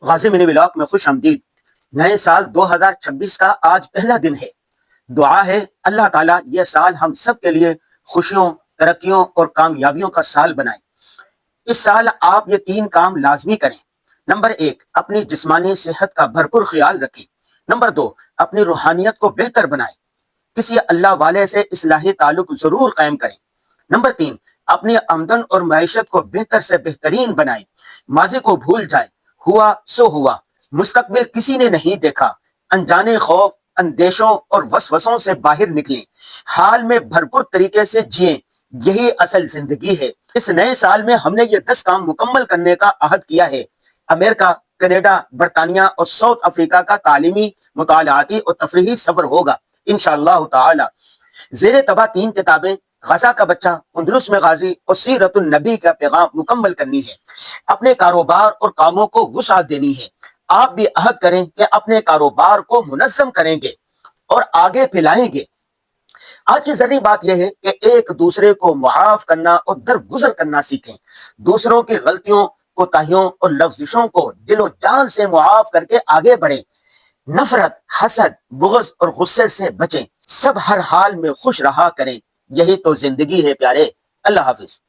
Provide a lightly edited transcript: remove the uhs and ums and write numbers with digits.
غازی منی vlog میں خوش آمدید۔ نئے سال 2026 کا آج پہلا دن ہے۔ دعا ہے اللہ تعالیٰ یہ سال ہم سب کے لیے خوشیوں، ترقیوں اور کامیابیوں کا سال بنائے۔ اس سال آپ یہ 3 کام لازمی کریں۔ نمبر 1، اپنی جسمانی صحت کا بھرپور خیال رکھیں۔ نمبر 2، اپنی روحانیت کو بہتر بنائیں۔ کسی اللہ والے سے اصلاحی تعلق ضرور قائم کریں۔ نمبر 3، اپنی آمدن اور معیشت کو بہتر سے بہترین بنائیں۔ ماضی کو بھول جائیں، ہوا سو ہوا، مستقبل کسی نے نہیں دیکھا۔ انجانے خوف، اندیشوں اور وسوسوں سے باہر نکلیں، حال میں بھرپور طریقے سے جئیں، یہی اصل زندگی ہے۔ اس نئے سال میں ہم نے یہ 10 کام مکمل کرنے کا عہد کیا ہے۔ امریکہ، کینیڈا، برطانیہ اور ساؤتھ افریقہ کا تعلیمی، مطالعاتی اور تفریحی سفر ہوگا انشاءاللہ تعالی۔ زیر تباہ 3 کتابیں، غزہ کا بچہ، اندلس میں غازی اور سیرت النبی کا پیغام مکمل کرنی ہے۔ اپنے کاروبار اور کاموں کو وسعت دینی ہے۔ آپ بھی عہد کریں کہ اپنے کاروبار کو منظم کریں گے اور آگے پھیلائیں گے۔ آج کی ضروری بات یہ ہے کہ ایک دوسرے کو معاف کرنا اور درگزر کرنا سیکھیں۔ دوسروں کی غلطیوں، کوتاہیوں اور لفزشوں کو دل و جان سے معاف کر کے آگے بڑھیں۔ نفرت، حسد، بغض اور غصے سے بچیں۔ سب ہر حال میں خوش رہا کریں۔ یہی تو زندگی ہے پیارے۔ اللہ حافظ۔